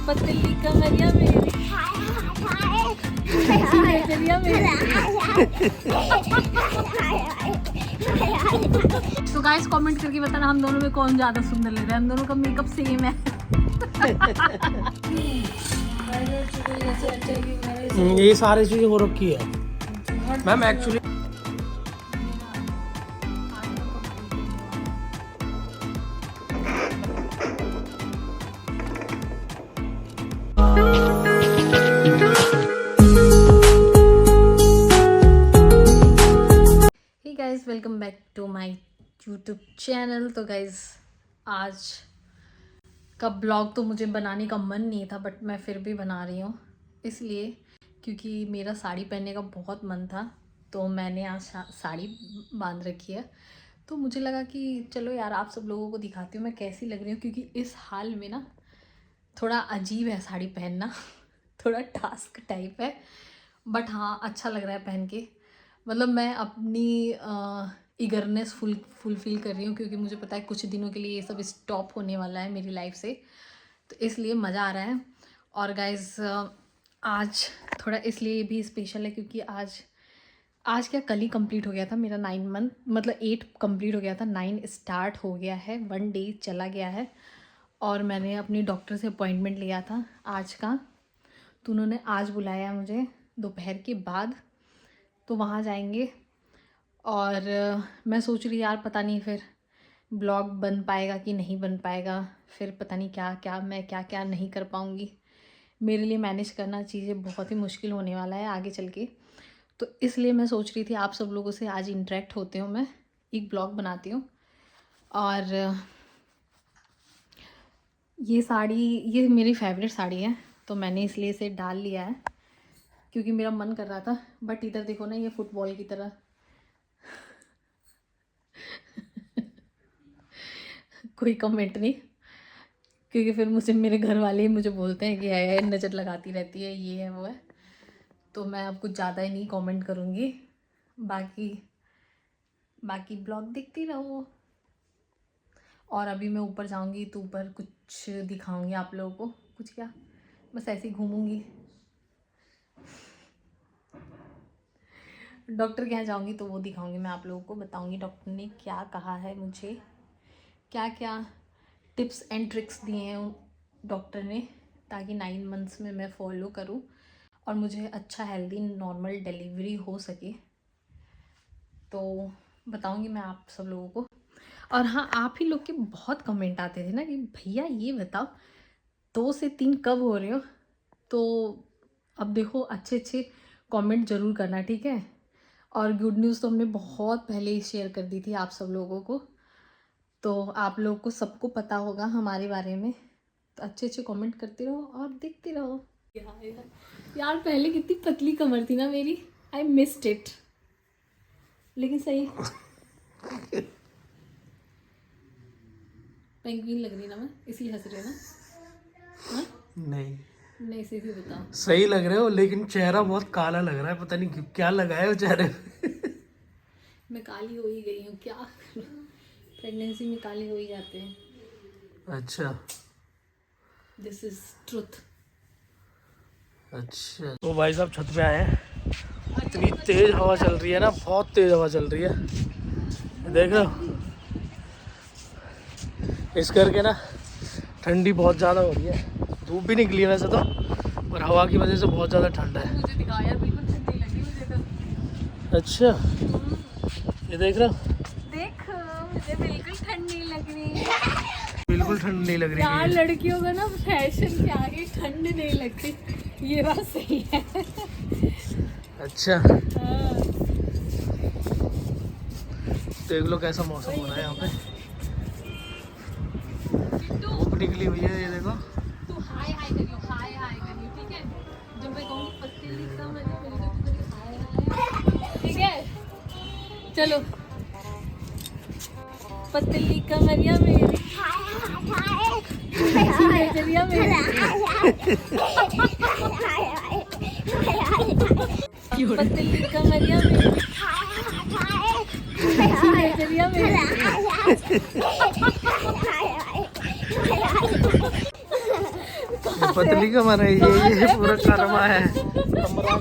पतली कमरिया मेरी नजरिया मेरी। तो गाइस कमेंट करके बताना हम दोनों में कौन ज्यादा सुंदर लग रहा है। हम दोनों का मेकअप सेम है। ये सारी चीजें हो रखी है ma'am actually. Guys welcome back to my YouTube channel. तो गाइज आज का ब्लॉग तो मुझे बनाने का मन नहीं था, बट मैं फिर भी बना रही हूँ इसलिए क्योंकि मेरा साड़ी पहनने का बहुत मन था। तो मैंने आज साड़ी बांध रखी है, तो मुझे लगा कि चलो यार आप सब लोगों को दिखाती हूँ मैं कैसी लग रही हूँ। क्योंकि इस हाल में ना थोड़ा अजीब है साड़ी पहनना थोड़ा टास्क टाइप है, बट हाँ अच्छा लग रहा है पहन के। मतलब मैं अपनी ईगरनेस फुलफिल कर रही हूँ क्योंकि मुझे पता है कुछ दिनों के लिए ये सब स्टॉप होने वाला है मेरी लाइफ से, तो इसलिए मज़ा आ रहा है। और गाइस आज थोड़ा इसलिए भी स्पेशल है क्योंकि आज क्या कल ही कंप्लीट हो गया था मेरा 9 मंथ, मतलब 8 कंप्लीट हो गया था, 9 स्टार्ट हो गया है, 1 डे चला गया है। और मैंने अपनी डॉक्टर से अपॉइंटमेंट लिया था आज का, तो उन्होंने आज बुलाया मुझे दोपहर के बाद, तो वहाँ जाएंगे। और मैं सोच रही यार पता नहीं फिर ब्लॉग बन पाएगा कि नहीं बन पाएगा, फिर पता नहीं क्या क्या नहीं कर पाऊँगी। मेरे लिए मैनेज करना चीज़ें बहुत ही मुश्किल होने वाला है आगे चल के, तो इसलिए मैं सोच रही थी आप सब लोगों से आज इंटरेक्ट होती हूँ, मैं एक ब्लॉग बनाती हूँ। और ये साड़ी ये मेरी फेवरेट साड़ी है, तो मैंने इसलिए इसे डाल लिया है क्योंकि मेरा मन कर रहा था। बट इधर देखो ना, ये फुटबॉल की तरह कोई कमेंट नहीं, क्योंकि फिर मुझे मेरे घर वाले ही मुझे बोलते हैं कि है नज़र लगाती रहती है, ये है वो है। तो मैं अब कुछ ज़्यादा ही नहीं कमेंट करूँगी, बाकी ब्लॉग देखती रहो। और अभी मैं ऊपर जाऊँगी तो ऊपर कुछ दिखाऊँगी आप लोगों को, कुछ क्या बस ऐसे ही घूमूँगी। डॉक्टर के यहाँ जाऊँगी तो वो दिखाऊँगी, मैं आप लोगों को बताऊँगी डॉक्टर ने क्या कहा है, मुझे क्या क्या टिप्स एंड ट्रिक्स दिए हैं डॉक्टर ने, ताकि 9 मंथ्स में मैं फॉलो करूं और मुझे अच्छा हेल्दी नॉर्मल डिलीवरी हो सके। तो बताऊंगी मैं आप सब लोगों को। और हाँ, आप ही लोग के बहुत कमेंट आते थे ना कि भैया ये बताओ 2 से 3 कब हो रहे हो, तो अब देखो अच्छे अच्छे कमेंट ज़रूर करना, ठीक है। और गुड न्यूज़ तो हमने बहुत पहले ही शेयर कर दी थी आप सब लोगों को, तो आप लोग को सबको पता होगा हमारे बारे में, तो अच्छे अच्छे कमेंट करते रहो और देखते रहो। यार पहले कितनी पतली कमर थी ना मेरी, आई मिस्ड इट, लेकिन सही पेंगुइन लग रही ना मैं, इसलिए हंस रही हूँ ना। हाँ? नहीं सही बताओ। सही लग रहे हो, लेकिन चेहरा बहुत काला लग रहा है, पता नहीं क्या लगाया हो चेहरे पे। मैं काली हो ही गई हूँ, क्या प्रेगनेंसी में काले हो ही जाते हैं। अच्छा, दिस इज ट्रुथ। अच्छा तो भाई साहब छत पे आए हैं, इतनी तेज हवा चल रही है ना, बहुत तेज हवा चल रही है, देख रहे हो। इस करके ना ठंडी बहुत ज़्यादा हो रही है, धूप भी निकली है वैसे तो, पर हवा की वजह से बहुत ज़्यादा ठंड है। मुझे दिखाया बिल्कुल ठंडी लगी मुझे तो। अच्छा ये देख रहे हो, देखो मुझे बिल्कुल ठंडी लग रही है। बिल्कुल ठंड नहीं लग रही यार है। लड़कियों का ना फैशन के आगे ठंड नहीं लगती, ये बात सही है। अच्छा हाँ। देख लो कैसा मौसम हो रहा है यहाँ पे, धूप निकली हुई है, ये देखो। तू हाय हाय करियो, हाय हाय करियो, ठीक है। जब मैं कहूँगी पतली कमरिया मेरी तो तू करियो हाय हाय, ठीक है। चलो पतली कमरिया मेरी नजरिया मेरी। पतली कमरिया मेरी नजरिया मेरी। पतली कमर है ये पूरा करमा है। कमरा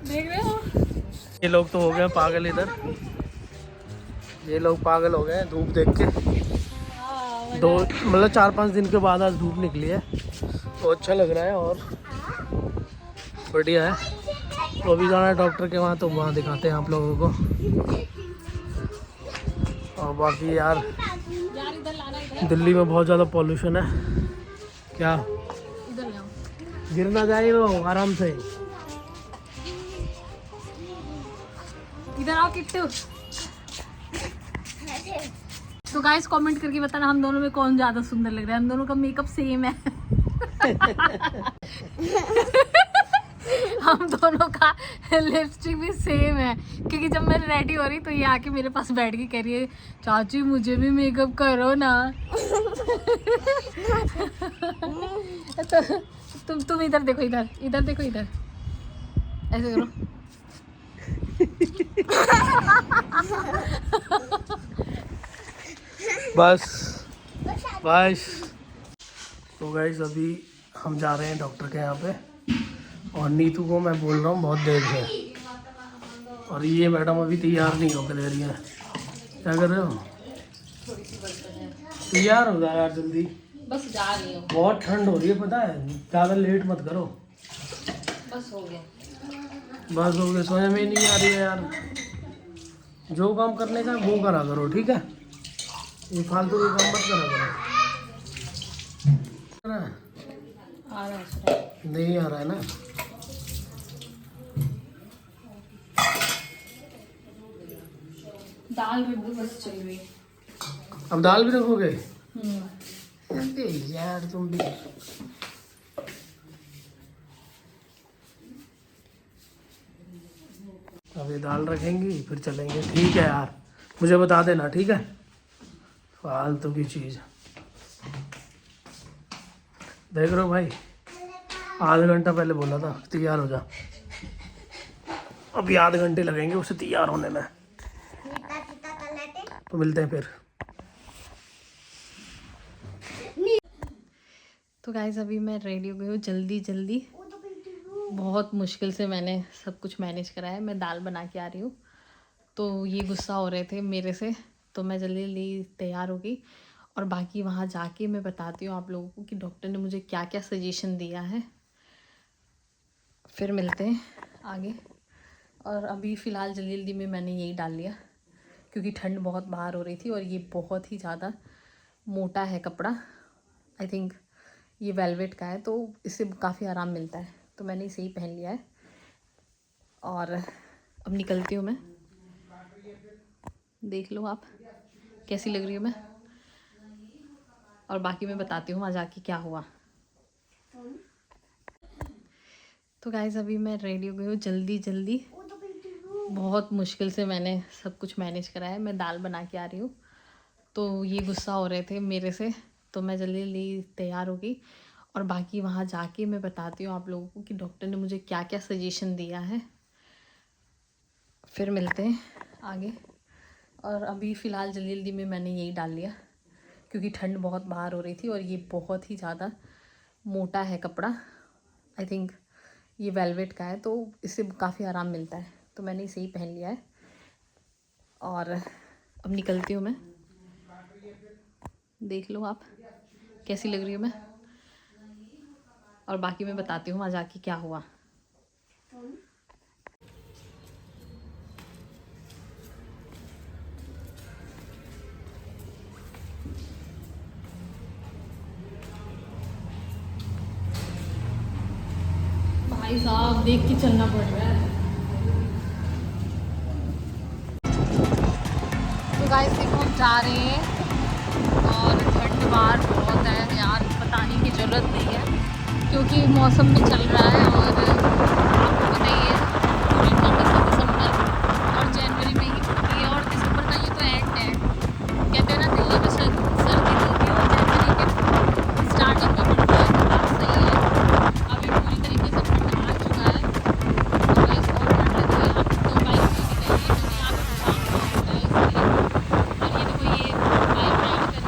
देख रहे हो? ये लोग तो हो गए पागल इधर, ये लोग पागल हो गए धूप देख के। दो मतलब 4-5 दिन के बाद आज धूप निकली है तो अच्छा लग रहा है और बढ़िया है। तो अभी जाना है डॉक्टर के वहाँ, तो वहाँ दिखाते हैं आप लोगों को। और बाकी यार दिल्ली में बहुत ज़्यादा पॉल्यूशन है। क्या गिर ना जाए वो, आराम से। इधर आओ किट्टू। तो गाइस कमेंट करके बताना हम दोनों में कौन ज्यादा सुंदर लग रहा है। हम दोनों का मेकअप सेम है। हम दोनों का लिपस्टिक भी सेम है, क्योंकि जब मैं रेडी हो रही तो ये आके मेरे पास बैठ के कह रही है चाची मुझे भी मेकअप करो ना। तो तुम इधर देखो, इधर देखो, इधर ऐसे करो। बस तो गाइस अभी हम जा रहे हैं डॉक्टर के यहाँ पे, और नीतू को मैं बोल रहा हूँ बहुत देर से, और ये मैडम अभी तैयार नहीं होकर दे रही है। क्या कर रहे हो? तैयार हो जाए यार जल्दी। बस जा रही हूँ। बहुत ठंड हो रही है पता है, ज़्यादा लेट मत करो। बस हो गया। बस हो गया, समझ में नहीं आ रही है यार। जो काम करने का वो करा करो, ठीक है? ये फालतू के काम मत करा करो। आ रहा है। नहीं आ रहा है ना? दाल भी बस चल रही। अब दाल भी रखोगे? अरे यार तुम भी। अब ये दाल रखेंगी फिर चलेंगे, ठीक है यार? मुझे बता देना, ठीक है? फालतू की चीज़ देख रहे हो भाई, आधा घंटा पहले बोला था तैयार हो जा, अभी आधे घंटे लगेंगे उसे तैयार होने में। तो मिलते हैं फिर। तो गाइस अभी मैं रेडी हो गई हूँ जल्दी। बहुत मुश्किल से मैंने सब कुछ मैनेज करा है। मैं दाल बना के आ रही हूँ, तो ये गुस्सा हो रहे थे मेरे से, तो मैं जल्दी तैयार हो गई। और बाकी वहाँ जाके मैं बताती हूँ आप लोगों को कि डॉक्टर ने मुझे क्या क्या सजेशन दिया है। फिर मिलते हैं आगे। और अभी फ़िलहाल जल्दी में मैंने यही डाल लिया, क्योंकि ठंड बहुत बाहर हो रही थी और ये बहुत ही ज़्यादा मोटा है कपड़ा। आई थिंक ये वेलवेट का है, तो इससे काफ़ी आराम मिलता है, तो मैंने इसे ही पहन लिया है। और अब निकलती हूँ मैं, देख लो आप कैसी लग रही हूँ मैं, और बाकी मैं बताती हूँ वहाँ जाके क्या हुआ। तो गाइस अभी मैं रेडी हो गई हूँ जल्दी। बहुत मुश्किल से मैंने सब कुछ मैनेज करा है। मैं दाल बना के आ रही हूँ, तो ये गुस्सा हो रहे थे मेरे से, तो मैं जल्दी तैयार हो गई। और बाकी वहाँ जाके मैं बताती हूँ आप लोगों को कि डॉक्टर ने मुझे क्या क्या सजेशन दिया है। फिर मिलते हैं आगे। और अभी फ़िलहाल जल्दी में मैंने यही डाल लिया, क्योंकि ठंड बहुत बाहर हो रही थी और ये बहुत ही ज़्यादा मोटा है कपड़ा। आई थिंक ये वेलवेट का है, तो इससे काफ़ी आराम मिलता है, तो मैंने इसे ही पहन लिया है। और अब निकलती हूँ मैं, देख लो आप कैसी लग रही हूँ मैं, और बाकी मैं बताती हूँ वहाँ जाके क्या हुआ। भाई साहब देख के चलना पड़ रहा है। तो गाइस देखो हम जा रहे हैं, और ठंड बाहर बहुत है यार, बताने की ज़रूरत नहीं है, क्योंकि मौसम भी चल रहा है। और आपको बताइए पूरी दिसंबर और जनवरी में ही होती है, और दिसंबर का ये तो एंड है। कहते हैं ना दिल्ली में सर्दी होती है और जनवरी के स्टार्टिंग में पड़ती है, तो बात सही है। अभी पूरी तरीके से ठंड आ चुका है, तो गाइस बहुत ठंड लग रही है। आप तो बाइक में निकलिए, क्योंकि यहाँ पे काम हो रहा है इसलिए। और ये देखो ये बाइक राइड कर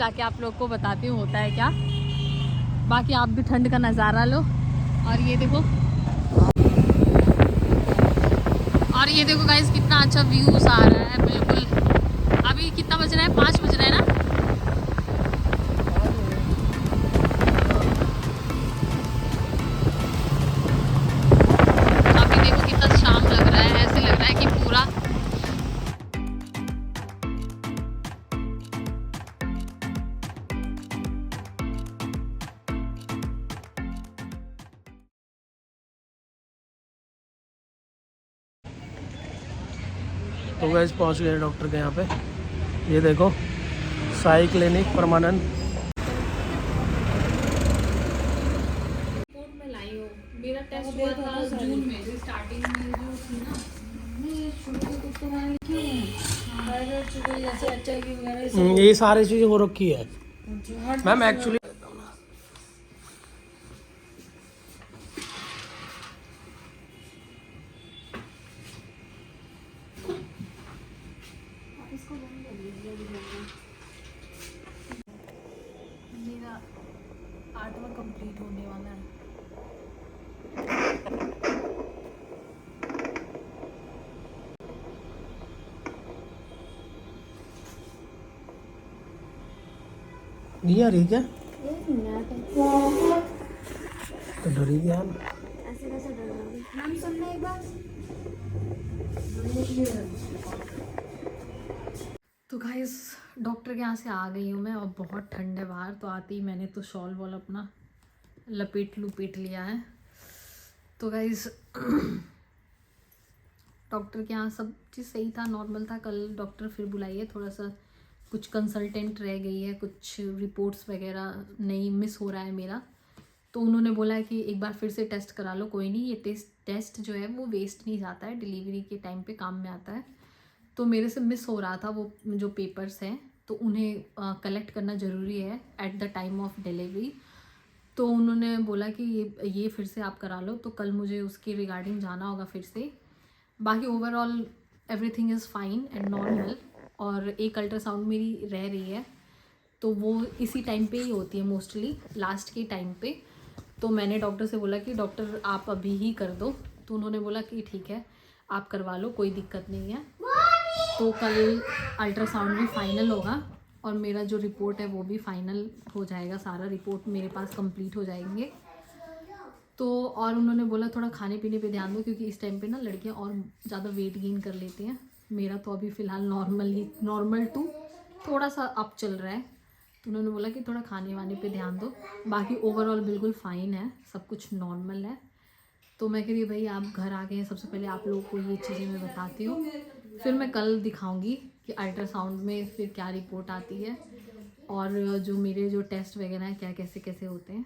जाके आप लोग को बताती हूँ होता है क्या। बाकी आप भी ठंड का नज़ारा लो। और ये देखो, और ये देखो गाइस कितना अच्छा व्यूज आ रहा है। बिल्कुल अभी कितना बज रहा है, 5 बज रहा है ना। अभी देखो कितना शाम लग रहा है, ऐसे लग रहा है कि पूरा तो गैस पहुंच गए डॉक्टर के यहाँ पे। ये देखो साई क्लिनिक परमानंद। रिपोर्ट में लाई हूँ। मेरा टेस्ट हुआ था जून में, जो स्टार्टिंग में जो थी ना। ये सारी चीज़ें हो रखी है मैम एक्चुअली। मेरा 8वां कंप्लीट होने वाला है। नहीं आ रही क्या? तो डरी गया ना। ऐसे कैसे डर जाओगे? नाम सुनना एक बार। तो गाइस डॉक्टर के यहाँ से आ गई हूँ मैं, और बहुत ठंड है बाहर। तो आते ही मैंने तो शॉल वॉल अपना लपेट लिया है। तो गाइस डॉक्टर के यहाँ सब चीज़ सही था, नॉर्मल था। कल डॉक्टर फिर बुलाई है, थोड़ा सा कुछ कंसल्टेंट रह गई है, कुछ रिपोर्ट्स वगैरह नहीं मिस हो रहा है मेरा। तो उन्होंने बोला है कि एक बार फिर से टेस्ट करा लो, कोई नहीं, ये टेस्ट जो है वो वेस्ट नहीं जाता है, डिलीवरी के टाइम पे काम में आता है। तो मेरे से मिस हो रहा था वो जो पेपर्स हैं, तो उन्हें कलेक्ट करना ज़रूरी है at the time of delivery. तो उन्होंने बोला कि ये फिर से आप करा लो। तो कल मुझे उसके रिगार्डिंग जाना होगा फिर से। बाकी overall everything is fine and normal. और एक अल्ट्रासाउंड मेरी रह रही है, तो वो इसी टाइम पे ही होती है मोस्टली, लास्ट के टाइम पे। तो मैंने डॉक्टर से बोला कि डॉक्टर आप अभी ही कर दो। तो उन्होंने बोला कि ठीक है आप करवा लो, कोई दिक्कत नहीं है। तो कल अल्ट्रासाउंड भी फाइनल होगा और मेरा जो रिपोर्ट है वो भी फाइनल हो जाएगा, सारा रिपोर्ट मेरे पास कंप्लीट हो जाएंगे। तो और उन्होंने बोला थोड़ा खाने पीने पे ध्यान दो, क्योंकि इस टाइम पे ना लड़कियां और ज़्यादा वेट गेन कर लेती हैं। मेरा तो अभी फ़िलहाल नॉर्मल टू थोड़ा सा अप चल रहा है। तो उन्होंने बोला कि थोड़ा खाने वाने पे ध्यान दो। बाकी ओवरऑल बिल्कुल फ़ाइन है, सब कुछ नॉर्मल है। तो मैं कह रही भाई आप घर आ गए हैं, सबसे पहले आप लोगों को ये चीज़ें मैं बताती हूँ, फिर मैं कल दिखाऊंगी कि अल्ट्रासाउंड में फिर क्या रिपोर्ट आती है और जो मेरे जो टेस्ट वगैरह हैं क्या कैसे कैसे होते हैं।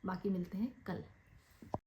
बाकी मिलते हैं कल।